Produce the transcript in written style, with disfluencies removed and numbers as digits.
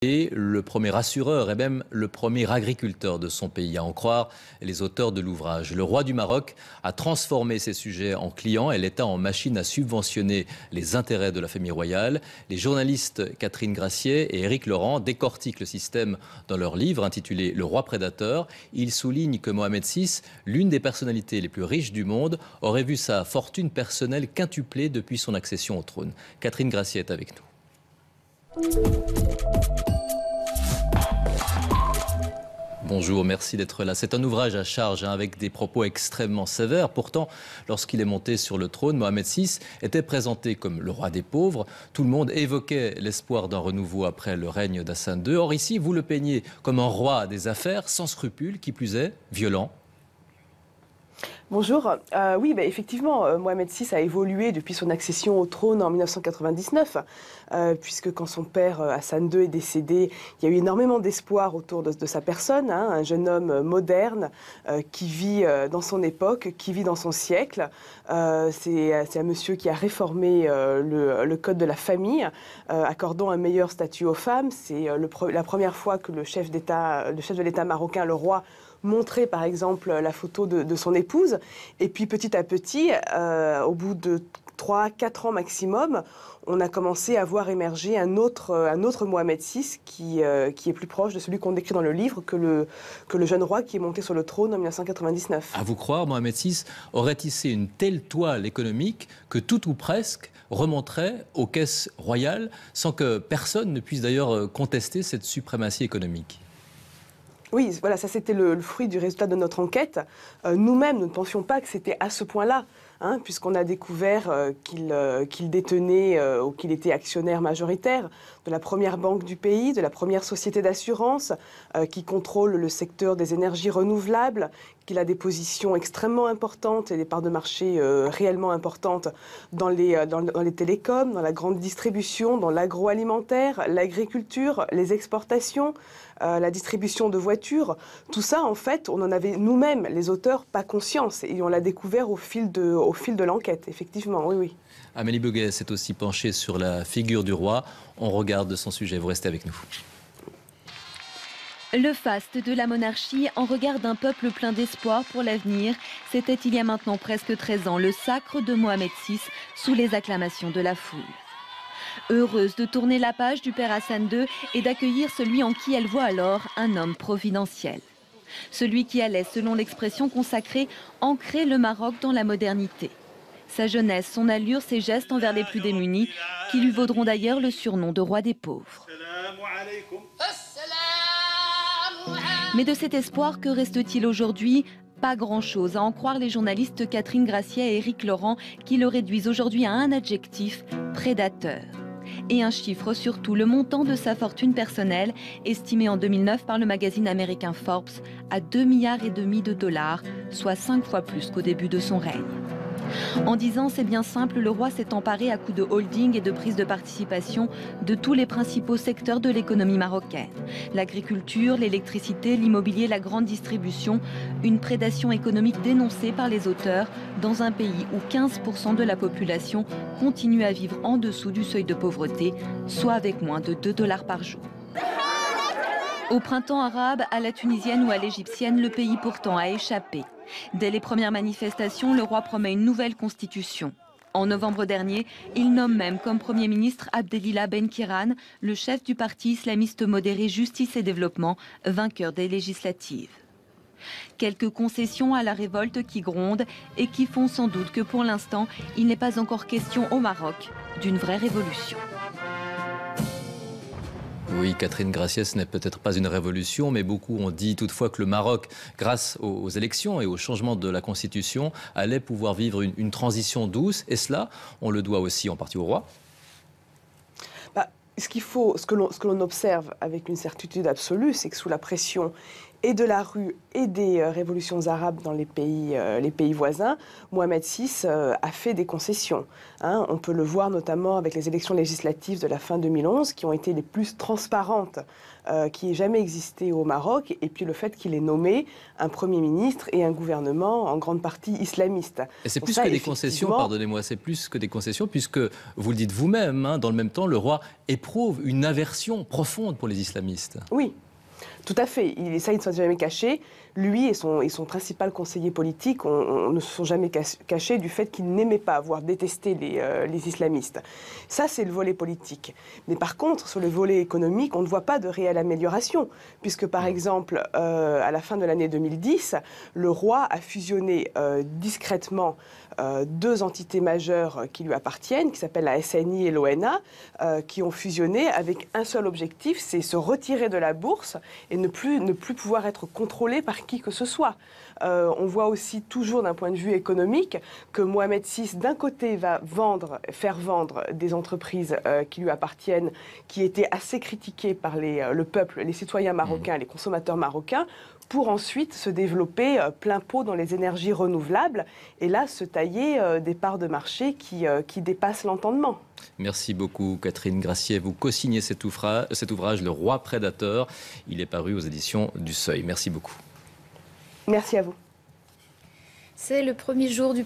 le premier assureur et même le premier agriculteur de son pays, à en croire les auteurs de l'ouvrage. Le roi du Maroc a transformé ses sujets en clients et l'État en machine à subventionner les intérêts de la famille royale. Les journalistes Catherine Gracier et Éric Laurent décortiquent le système dans leur livre intitulé Le roi prédateur. Ils soulignent que Mohamed VI, l'une des personnalités les plus riches du monde, aurait vu sa fortune personnelle quintuplée depuis son accession au trône. Catherine Gracier est avec nous. Bonjour, merci d'être là. C'est un ouvrage à charge avec des propos extrêmement sévères. Pourtant, lorsqu'il est monté sur le trône, Mohamed VI était présenté comme le roi des pauvres. Tout le monde évoquait l'espoir d'un renouveau après le règne d'Hassan II. Or ici, vous le peignez comme un roi des affaires, sans scrupules, qui plus est, violent. Bonjour. Oui, effectivement, Mohamed VI a évolué depuis son accession au trône en 1999, puisque quand son père Hassan II est décédé, il y a eu énormément d'espoir autour de sa personne, un jeune homme moderne qui vit dans son époque, qui vit dans son siècle. C'est un monsieur qui a réformé le code de la famille, accordant un meilleur statut aux femmes. C'est la première fois que le chef de l'État marocain, le roi, montrer par exemple la photo de son épouse. Et puis petit à petit, au bout de 3-4 ans maximum, on a commencé à voir émerger un autre Mohamed VI qui est plus proche de celui qu'on décrit dans le livre que le jeune roi qui est monté sur le trône en 1999. À vous croire, Mohamed VI aurait tissé une telle toile économique que tout ou presque remonterait aux caisses royales sans que personne ne puisse d'ailleurs contester cette suprématie économique. Oui, voilà, ça c'était le fruit du résultat de notre enquête. Nous-mêmes, nous ne pensions pas que c'était à ce point-là, puisqu'on a découvert qu'il détenait ou qu'il était actionnaire majoritaire de la première banque du pays, de la première société d'assurance, qui contrôle le secteur des énergies renouvelables, qu'il a des positions extrêmement importantes et des parts de marché réellement importantes dans les télécoms, dans la grande distribution, dans l'agroalimentaire, l'agriculture, les exportations, la distribution de voitures. Tout ça, en fait, on en avait nous-mêmes, les auteurs, pas conscience. Et on l'a découvert au fil de l'enquête, effectivement, oui. Amélie Beuguet s'est aussi penchée sur la figure du roi. On regarde son sujet. Vous restez avec nous. Le faste de la monarchie en regard d'un peuple plein d'espoir pour l'avenir, c'était il y a maintenant presque 13 ans le sacre de Mohamed VI sous les acclamations de la foule. Heureuse de tourner la page du père Hassan II et d'accueillir celui en qui elle voit alors un homme providentiel. Celui qui allait, selon l'expression consacrée, ancrer le Maroc dans la modernité. Sa jeunesse, son allure, ses gestes envers les plus démunis, qui lui vaudront d'ailleurs le surnom de roi des pauvres. Mais de cet espoir, que reste-t-il aujourd'hui ? Pas grand-chose, à en croire les journalistes Catherine Gracier et Éric Laurent, qui le réduisent aujourd'hui à un adjectif, prédateur. Et un chiffre surtout, le montant de sa fortune personnelle, estimé en 2009 par le magazine américain Forbes à 2,5 milliards de dollars, soit 5 fois plus qu'au début de son règne. En 10 ans, c'est bien simple, le roi s'est emparé à coups de holding et de prise de participation de tous les principaux secteurs de l'économie marocaine. L'agriculture, l'électricité, l'immobilier, la grande distribution, une prédation économique dénoncée par les auteurs dans un pays où 15% de la population continue à vivre en dessous du seuil de pauvreté, soit avec moins de 2 dollars par jour. Au printemps arabe, à la tunisienne ou à l'égyptienne, le pays pourtant a échappé. Dès les premières manifestations, le roi promet une nouvelle constitution. En novembre dernier, il nomme même comme Premier ministre Abdelillah Ben Kiran, le chef du parti islamiste modéré Justice et Développement, vainqueur des législatives. Quelques concessions à la révolte qui gronde et qui font sans doute que pour l'instant, il n'est pas encore question au Maroc d'une vraie révolution. Oui, Catherine Gracier, ce n'est peut-être pas une révolution, mais beaucoup ont dit toutefois que le Maroc, grâce aux élections et au changement de la Constitution, allait pouvoir vivre une transition douce. Et cela, on le doit aussi en partie au roi. Ce que l'on observe avec une certitude absolue, c'est que sous la pression et de la rue et des révolutions arabes dans les pays voisins, Mohamed VI a fait des concessions. Hein. On peut le voir notamment avec les élections législatives de la fin 2011, qui ont été les plus transparentes qui ait jamais existé au Maroc, et puis le fait qu'il ait nommé un Premier ministre et un gouvernement en grande partie islamiste. Et c'est plus que des concessions, pardonnez-moi, c'est plus que des concessions, puisque vous le dites vous-même, hein, dans le même temps, le roi éprouve une aversion profonde pour les islamistes. Oui. Tout à fait. Il ne s'est jamais caché. Lui et son principal conseiller politique ne se sont jamais cachés du fait qu'ils n'aimaient pas, voire détestaient les islamistes. Ça, c'est le volet politique. Mais par contre, sur le volet économique, on ne voit pas de réelle amélioration. Puisque, par exemple, à la fin de l'année 2010, le roi a fusionné discrètement deux entités majeures qui lui appartiennent, qui s'appellent la SNI et l'ONA, qui ont fusionné avec un seul objectif, c'est se retirer de la bourse et ne plus pouvoir être contrôlé par qui que ce soit. On voit aussi toujours d'un point de vue économique que Mohamed VI, d'un côté, va faire vendre des entreprises qui lui appartiennent, qui étaient assez critiquées par le peuple, les citoyens marocains, les consommateurs marocains, pour ensuite se développer plein pot dans les énergies renouvelables et là se tailler des parts de marché qui dépassent l'entendement. Merci beaucoup Catherine Graciet. Vous co-signez cet ouvrage, Le Roi prédateur. Il est paru aux éditions du Seuil. Merci beaucoup. Merci à vous. C'est le premier jour du